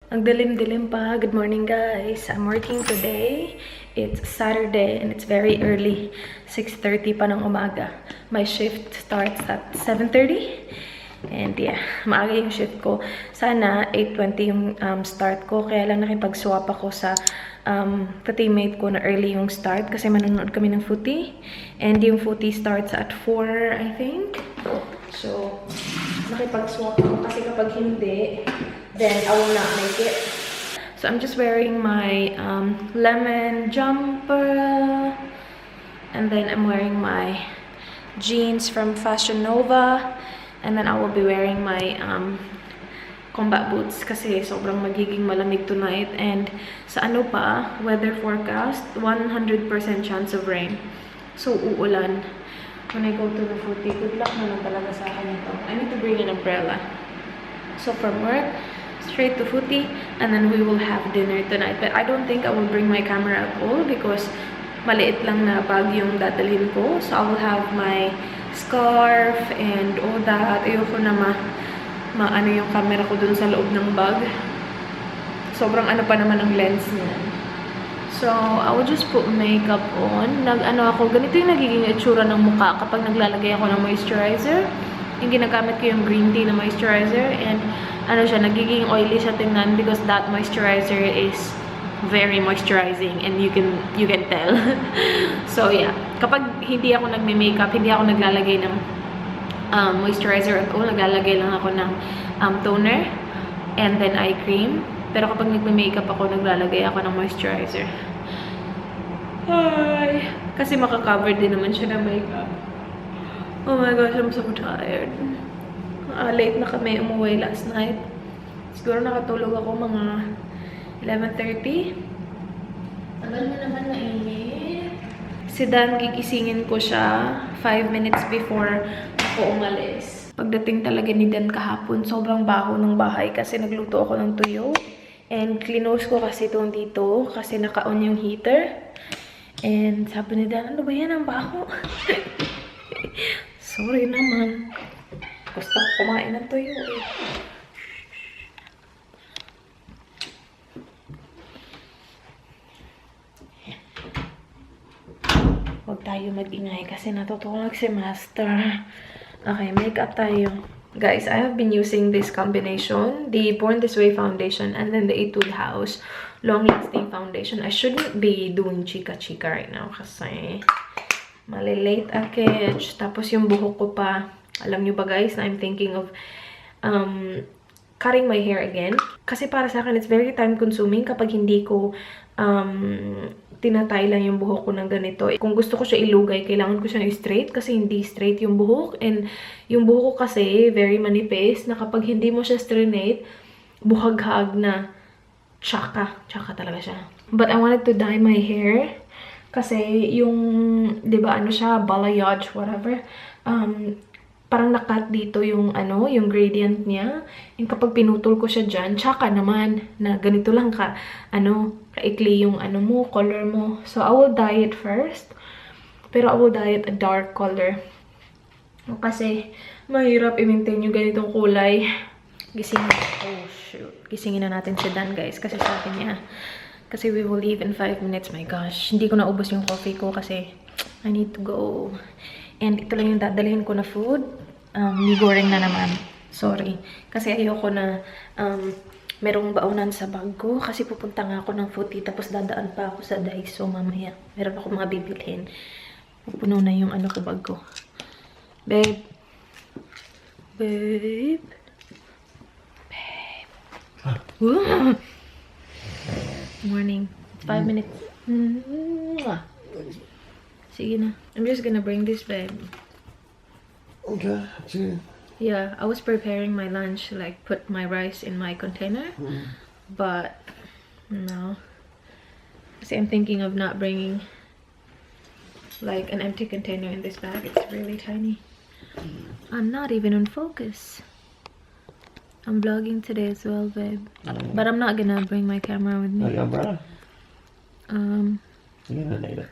Ang dilim-dilim pa. Good morning, guys. I'm working today. It's Saturday and it's very early. 6:30 pa ng umaga. My shift starts at 7:30. And yeah, maaga yung shift ko. Sana 8:20 yung start ko. Kaya lang nakipag-swap ako sa ka-teammate ko na early yung start. Kasi manonood kami ng footy. And yung footy starts at 4, I think. So, nakipag-swap ako kasi kapag hindi, then I will not make it. So I'm just wearing my lemon jumper, and then I'm wearing my jeans from Fashion Nova, and then I will be wearing my combat boots kasi sobrang magiging malamig tonight. And sa ano pa, weather forecast, 100% chance of rain. So uulan. When I go to the footy, good luck na lang talaga sa akin ito. I need to bring an umbrella. So from work, straight to footy, and then we will have dinner tonight. But I don't think I will bring my camera at all because maliit lang na bag yung dadalhin ko. So I will have my scarf and all that. Ayoko na ano yung camera ko dun sa loob ng bag. Sobrang ano pa naman ang lens niya. So, I will just put makeup on. Ano ako, ganito yung nagiging itsura ng mukha kapag naglalagay ako ng moisturizer. Yung ginagamit ko yung green tea na moisturizer. And ano siya, nagiging oily siya tingnan because that moisturizer is very moisturizing and you can tell. So, yeah. Kapag hindi ako nagme-makeup, hindi ako naglalagay ng moisturizer at all. Naglalagay lang ako ng toner and then eye cream. Pero kapag nagme-makeup ako, naglalagay ako ng moisturizer. Ay, kasi makakover din naman siya ng makeup. Oh my gosh, I'm so tired. Late na kami umuwi last night. Siguro nakatulog ako mga 11:30. Tagal mo naman mainit. Si Dan, gigisingin ko siya 5 minutes before ako umalis. Pagdating talaga ni Dan kahapon, sobrang baho ng bahay kasi nagluto ako ng tuyo. And clinose ko kasi itong dito kasi naka-on yung heater. And sabi ni Dan, ano ba yan ang baho? Sorry naman. Gusto ko kumain ng tuyo eh. Huwag tayo mag-ingay kasi natutulog si Master. Okay, makeup tayo. Guys, I have been using this combination, the Born This Way foundation, and then the Etude House long-lasting foundation. I shouldn't be doing chika-chika right now kasi malilate akich. Tapos yung buhok ko pa, alam nyo ba guys, na I'm thinking of cutting my hair again. Kasi para sa akin, it's very time-consuming kapag hindi ko tinatay lang yung buhok ko ng ganito. Kung gusto ko siya ilugay, kailangan ko siya straight kasi hindi straight yung buhok. And yung buhok ko kasi very manipis na kapag hindi mo siya straight, buhaghag na tsaka talaga siya. But I wanted to dye my hair kasi yung, di ba ano siya, balayage, whatever. Parang nakat dito yung ano, yung gradient niya. Yung kapag pinutol ko siya dyan, tsaka naman na ganito lang ka, ano, kaikli yung ano mo, color mo. So, I will dye it first. Pero I will dye it a dark color. Kasi, mahirap i-maintain yung ganitong kulay. Oh, shoot. Gisingin na natin si Dan, guys. Kasi sabi niya, kasi we will leave in 5 minutes. My gosh, hindi ko naubos yung coffee ko kasi I need to go. And ito lang yung dadalhin ko na food. Goreng na naman. Sorry. Kasi ayoko na merong baunan sa bag ko. Kasi pupunta nga ako ng footy. Tapos dadaan pa ako sa Daiso mamaya. Meron ako mga bibilhin. Pupuno na yung ano ko bag ko. Babe. Babe. Babe. Morning. 5 minutes. Sige na. I'm just gonna bring this, babe. Okay. Yeah, I was preparing my lunch, like put my rice in my container. But no. See, I'm thinking of not bringing like an empty container in this bag. It's really tiny. I'm not even on focus. I'm vlogging today as well, babe. But I'm not gonna bring my camera with me. Oh, your umbrella? You're gonna need it.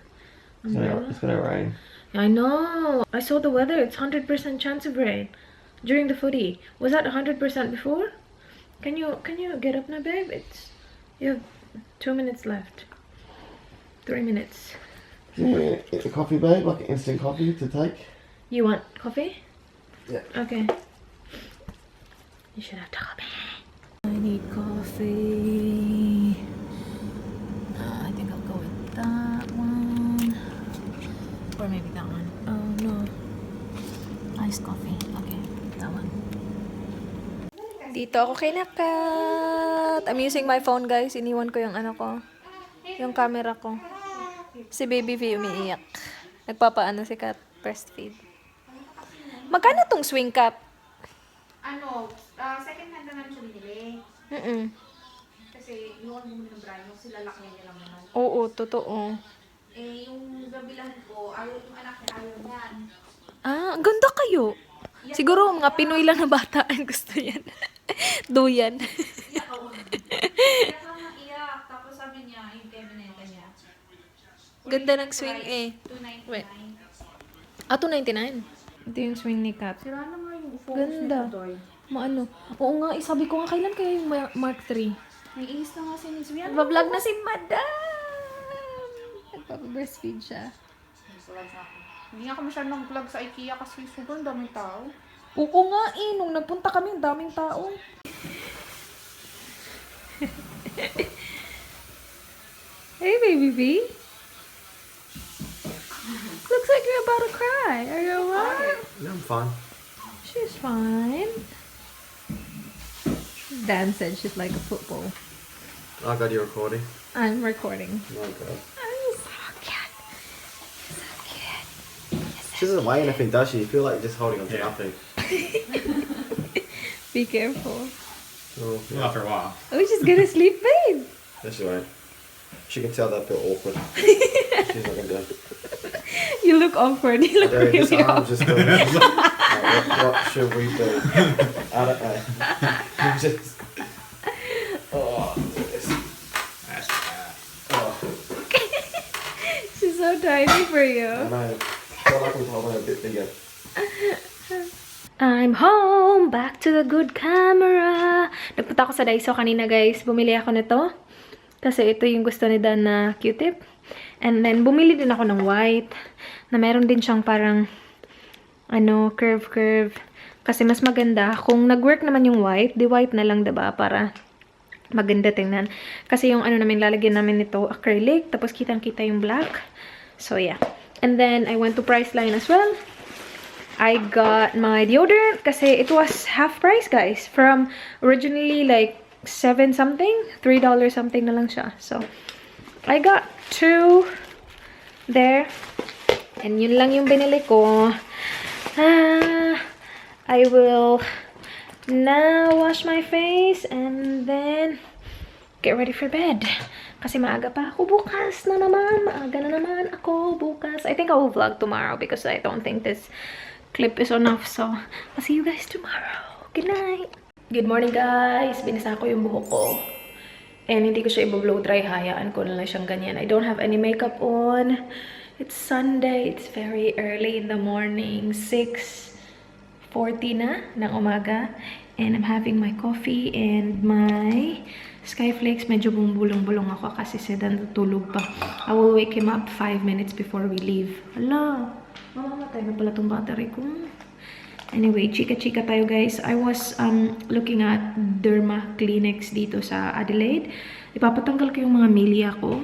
It's gonna rain. I know. I saw the weather. It's 100% chance of rain during the footy. Was that 100% before? Can you get up now, babe? You have 2 minutes left. 3 minutes. Do you want a coffee, babe? Like an instant coffee to take? You want coffee? Yeah. Okay. You should have coffee. I need coffee. I think I'll go with that one. Or maybe that one. Oh no. Iced coffee. Okay, that one. Dito ako kay Nakat. I'm using my phone, guys. Iniwan ko yung ano ko. Yung camera ko. Si Baby V umiiyak. Nagpapaano si Kat. Breastfeed. Magkano tong swing cup? Second hand na namin siya binili. Kasi yung bumili ng brand, yung sila laki niya lang naman. Oo, totoo. Eh, yung babilahan ko, yung anak niya ayaw niyan. Ah, ang ganda kayo. Siguro mga Pinoy lang na bata ang gusto yan. Duyan. Iyak ako. Iyak lang na iyak. Tapos sabi niya, yung kebinenta niya. Ganda ng swing eh. Wait. $2.99. Ah, $2.99. Ito yung swing ni Kat. Sira na nga yung focus Ganda. nito, Doy. Maano? Oo nga, sabi ko nga, kailan kaya yung Mark 3? May inis na nga si Miss Rian. Nagbablog na si Madam! Nagpapabreastfeed siya. Hindi nga kami siya nag-vlog sa IKEA kasi sobrang daming tao. Oo nga eh, nung nagpunta kami, ang daming tao. Hey, baby V. Looks like you're about to cry. Are you alright? Yeah, I'm fine. She's fine. Dan said she's like a football. I got you recording. I'm recording. Okay. I'm so cute. So cute. She doesn't weigh anything, does she? You feel like you're just holding on to nothing. Be careful. Oh, Well, after a while. Oh, she's gonna sleep, babe. no, she won't. She can tell that I feel awkward. She's not gonna do it. You look awkward. You look Dude, this really arm's awkward. just going. What should we do? I don't know. Just. Oh, this. That's bad. Oh, She's so tiny for I you. know. I feel like I'm holding a bit bigger. I'm home! Back to the good camera! Nagpunta ako sa Daiso kanina, guys. Bumili ako nito. Kasi ito yung gusto ni Dan na Q-tip. And then, bumili din ako ng white. Na meron din siyang parang, curve. Kasi mas maganda. Kung nag-work naman yung white, di white na lang, diba? Para maganda tingnan. Kasi yung namin, lalagyan namin nito, acrylic. Tapos kitang-kita yung black. So, yeah. And then, I went to Priceline as well. I got my deodorant kasi it was half price, guys. From originally like $7 something, $3 something na lang siya. So, I got 2 there. And yun lang yung binili ko. I will now wash my face and then get ready for bed. Kasi maaga pa ako bukas na naman. Maaga na naman ako bukas. I think I will vlog tomorrow because I don't think this clip is enough. So, I'll see you guys tomorrow. Good night! Good morning, guys! Binasa ko yung buhok ko. And hindi ko siya i-blow dry. Hayaan ko na lang siyang ganyan. I don't have any makeup on. It's Sunday. It's very early in the morning. 6:40 na ng umaga. And I'm having my coffee and my Skyflakes. Medyo bumubulong-bulong ako kasi sedan tutulog pa. I will wake him up 5 minutes before we leave. Hala! Mamamatay na pala tong battery ko. Anyway, chika-chika tayo, guys. I was looking at Derma Kleenex dito sa Adelaide. Ipapatanggal ko yung mga milya ko.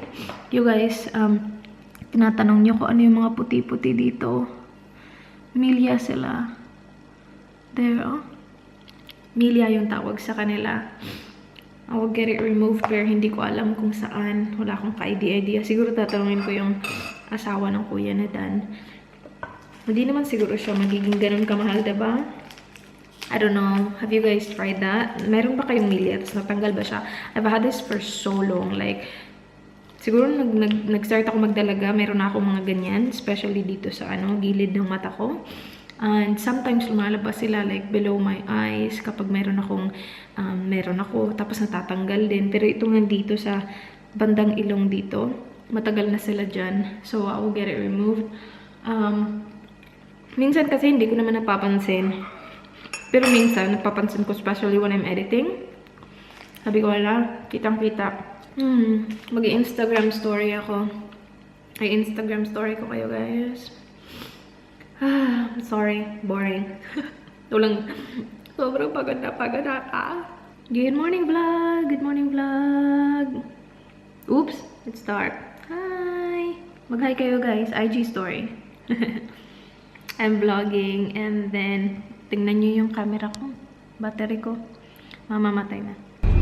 You guys, tinatanong nyo kung ano yung mga puti-puti dito. Milya sila. There, oh. Milya yung tawag sa kanila. I will get it removed pero hindi ko alam kung saan. Wala akong ka-idea. Siguro tatanungin ko yung asawa ng kuya na Dan. Hindi naman siguro siya magiging ganun kamahal, diba? I don't know. Have you guys tried that? Meron ba kayong milya? Tapos natanggal ba siya? I've had this for so long. Like, siguro nag-start ako magdalaga. Meron na akong mga ganyan. Especially dito sa gilid ng mata ko. And sometimes lumalabas sila like below my eyes. Kapag meron ako. Tapos natatanggal din. Pero ito nandito sa bandang ilong dito. Matagal na sila dyan. So, I will get it removed. Minsan kasi hindi ko naman napapansin. Pero minsan, napapansin ko especially when I'm editing. Sabi ko, wala, kitang-kita. Mag-Instagram story ako. Ay, Instagram story ko kayo, guys. Sorry, boring. Tulang, sobrang pagod na ka. Good morning vlog! Good morning vlog! Oops, it's dark. Hi! Mag-hi kayo, guys. IG story. I'm vlogging and then tingnan nyo yung camera ko. Battery ko. Mamamatay na.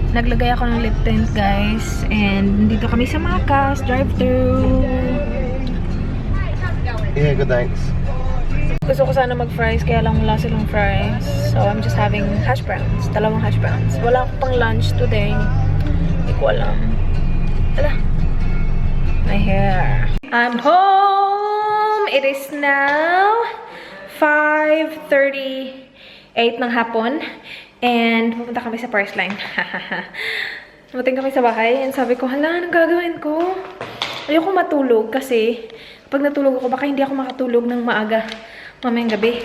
Naglagay ako ng lip tint, guys. And dito kami sa Macas. Drive-thru. Yeah, good thanks. Gusto ko sana mag-fries, kaya lang wala silang fries. So, I'm just having hash browns. Dalawang hash browns. Wala akong pang lunch today. Hindi ko alam. Ala. My hair. I'm home! It is now 5:38 ng hapon. And pupunta kami sa First Line. Dumating kami sa bahay and sabi ko, hala, anong gagawin ko? Ayoko matulog kasi pag natulog ako, baka hindi ako makatulog ng maaga mamayang gabi.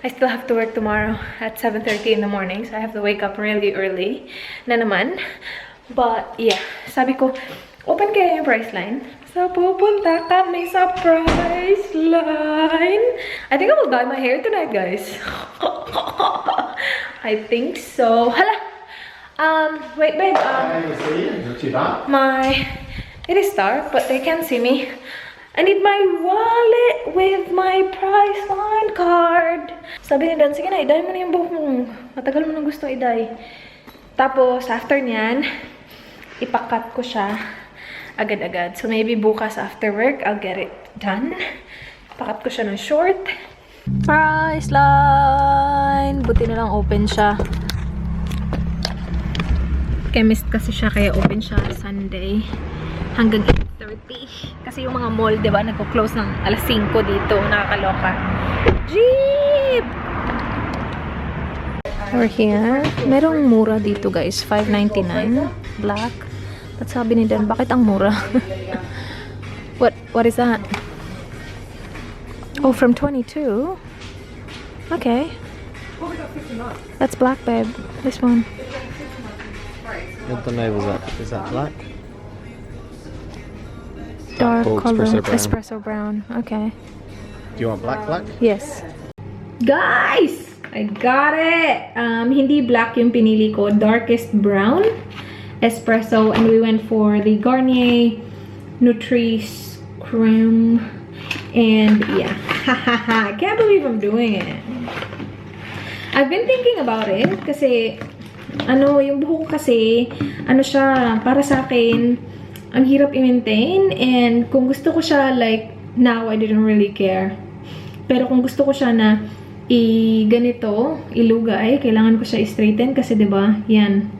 I still have to work tomorrow at 7:30 in the morning. So I have to wake up really early na naman. But yeah, sabi ko, open kaya yung Price Line? So pupunta kami sa Price Line. I think I will dye my hair tonight, guys. I think so. Hala! Wait, babe. It is dark, but they can't see me. I need my wallet with my Price Line card. Sabi ni Dan, sige na, i-dye mo na yung buhok mo. Matagal mo nang gusto i-dye. Tapos, after nyan, ipakat ko siya agad-agad. So, maybe bukas after work, I'll get it done. Pakat ko siya ng short. Price Line! Buti na lang open siya. Chemist kasi siya, kaya open siya Sunday hanggang 8:30. Kasi yung mga mall, diba, nagko-close ng alas 5 dito. Nakakaloka. Jeep! We're here. Merong mura dito, guys. $5.99. Black. At sabi ni Dan, bakit ang mura? What is that? Oh, from 22? Okay. That's black, babe. This one. What the label is that? Is that black? Dark Oh, color. espresso brown. Espresso brown. Okay. Do you want black? Yes. Guys! I got it! Hindi black yung pinili ko. Darkest brown. Espresso. And we went for the Garnier Nutris Creme. And yeah. I can't believe I'm doing it. I've been thinking about it. Kasi, yung buhok ko kasi, siya, para sa akin, ang hirap i-maintain. And kung gusto ko siya, like, now, I didn't really care. Pero kung gusto ko siya na ganito, ilugay, kailangan ko siya i-straighten kasi, diba, yan.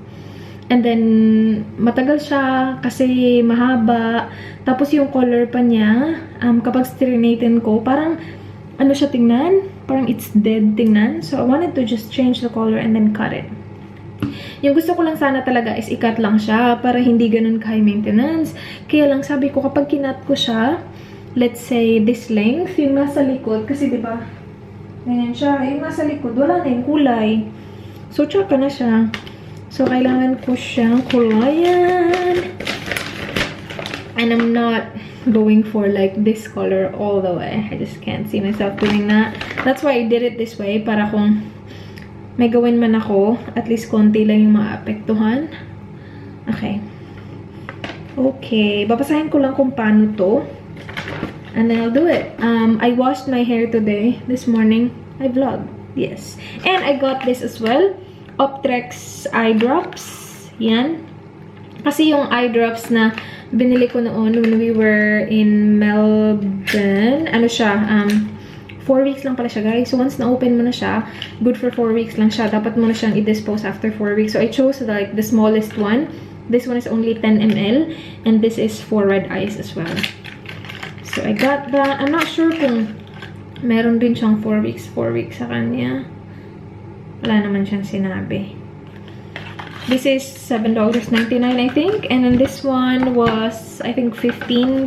And then, matagal siya kasi mahaba. Tapos yung color pa niya, kapag straighten ko, parang, siya tingnan? Parang it's dead tingnan. So, I wanted to just change the color and then cut it. Yung gusto ko lang sana talaga is i-cut lang siya para hindi ganun ka-high maintenance. Kaya lang sabi ko, kapag kinat ko siya, let's say this length, yung nasa likod, kasi diba, ganyan siya, yung nasa likod, wala na yung kulay. So, tsaka na siya. So, kailangan ko siyang kulayan. And I'm not going for like this color all the way. I just can't see myself doing that. That's why I did it this way. Para kung may gawin man ako, at least konti lang yung maapektuhan. Okay. Okay. Babasahin ko lang kung paano to. And then I'll do it. I washed my hair today. This morning. I vlogged. Yes. And I got this as well. Optrex eye drops. Yan. Kasi yung eye drops na binili ko noon when we were in Melbourne, 4 weeks lang pala siya, guys. So, once na-open mo na siya, good for 4 weeks lang siya. Dapat mo na siyang i-dispose after 4 weeks. So, I chose like the smallest one. This one is only 10 ml. And this is for red eyes as well. So, I got that. I'm not sure kung meron din siyang 4 weeks sa kanya. Wala naman siyang sinabi. This is $7.99, I think. And then this one was, I think, $15.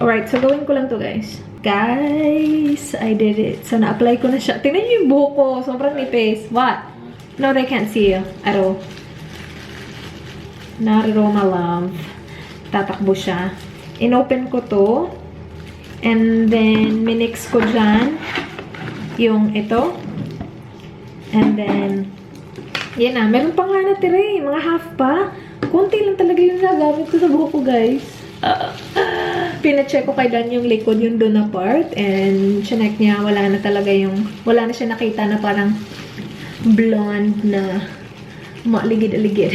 Alright, so gawin ko lang to, guys. Guys, I did it. So, na-apply ko na siya. Tingnan niyo yung buhok ko. Sobrang nipis. What? No, they can't see you at all. Not aroma love. Tatakbo siya. Inopen ko to. And then, minix ko dyan yung ito. And then, yan na. Meron pa nga natira eh. Mga half pa. Kunti lang talaga yung nagamit ko sa buhok ko, guys. Pina-check ko kay Dan yung likod, yung doon na part. And, chinek niya, wala na talaga yung, wala na siya nakita na parang blonde na maligid-aligid.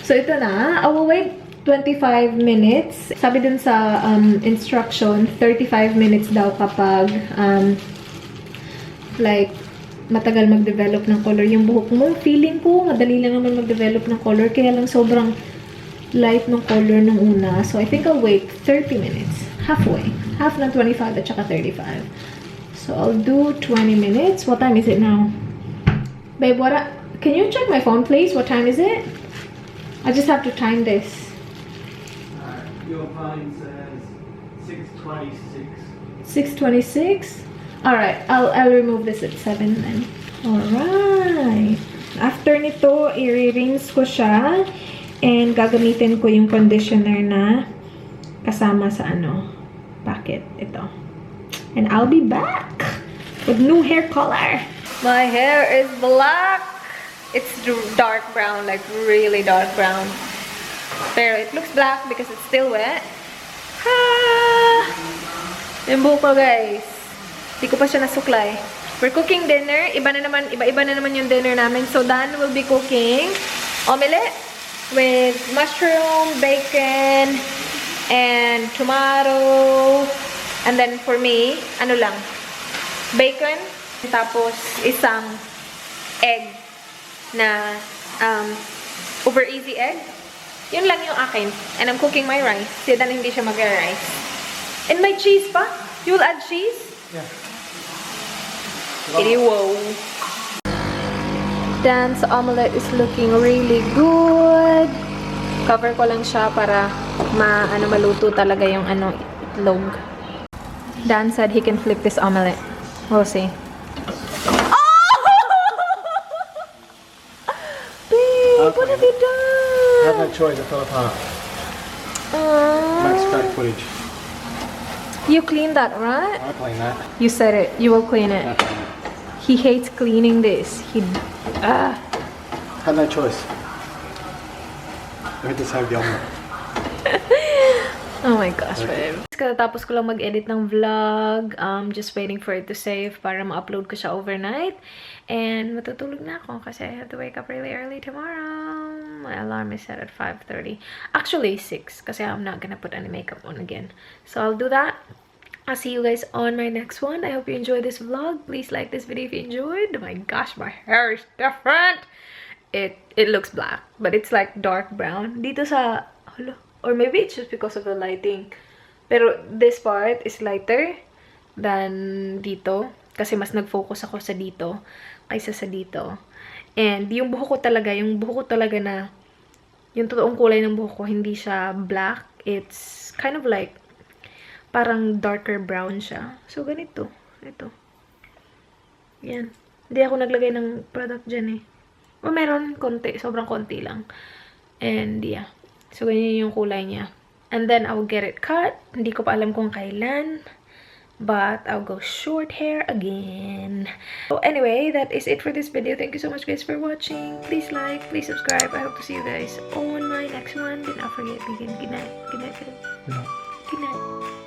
So, ito na. I will wait 25 minutes. Sabi dun sa instruction, 35 minutes daw kapag like, matagal mag-develop ng color yung buhok mo. Feeling ko, madali lang naman mag-develop ng color. Kaya lang sobrang light ng color nung una. So, I think I'll wait 30 minutes. Halfway. Half ng 25 at saka 35. So, I'll do 20 minutes. What time is it now? Babe, can you check my phone, please? What time is it? I just have to time this. Your phone says 6:26. 6:26? Alright, I'll remove this at 7 then. Alright. After nito, i-rinse ko siya. And gagamitin ko yung conditioner na kasama sa packet. Ito. And I'll be back with new hair color. My hair is black. It's dark brown, like really dark brown. Pero it looks black because it's still wet. Yung buhok ko, guys. Hindi ko pa siya nasuklay. We're cooking dinner. Iba na naman yung dinner namin. So, Dan will be cooking omelette with mushroom, bacon, and tomato. And then for me, ano lang, bacon, tapos isang egg na over easy egg. Yun lang yung akin. And I'm cooking my rice. Si Dan hindi siya mag-rice. And may cheese pa? You will add cheese? Yeah. Wow. Dan's omelette is looking really good. Cover ko lang siya para maluto talaga yung itlog. Dan said he can flip this omelette. We'll see. Babe, what have you done? I had no choice, it fell apart. Max crack footage. You cleaned that, right? I'll clean that. You said it. You will clean it. He hates cleaning this. Had no choice. We had to save the omelette. Oh my gosh, babe. Katapos ko lang mag-edit ng vlog. Just waiting for it to save para ma-upload ko siya overnight. And matutulog na ako kasi I have to wake up really early tomorrow. My alarm is set at 5:30. Actually, 6 kasi I'm not gonna put any makeup on again. So I'll do that. I'll see you guys on my next one. I hope you enjoyed this vlog. Please like this video if you enjoyed. Oh my gosh, my hair is different. It looks black, but it's like dark brown. Dito sa... Or maybe it's just because of the lighting. Pero this part is lighter than dito. Kasi mas nag-focus ako sa dito kaysa sa dito. And yung buhok ko talaga na yung totoong kulay ng buhok ko, hindi siya black. It's kind of like parang darker brown siya. So, ganito. Ito. Yan. Hindi ako naglagay ng product dyan eh. O meron konti. Sobrang konti lang. And yeah. So, ganyan yung kulay niya. And then, I will get it cut. Hindi ko pa alam kung kailan. But, I'll go short hair again. So, anyway, that is it for this video. Thank you so much, guys, for watching. Please like, please subscribe. I hope to see you guys on my next one. Do not forget, begin. Good night. Good night, guys. Good night.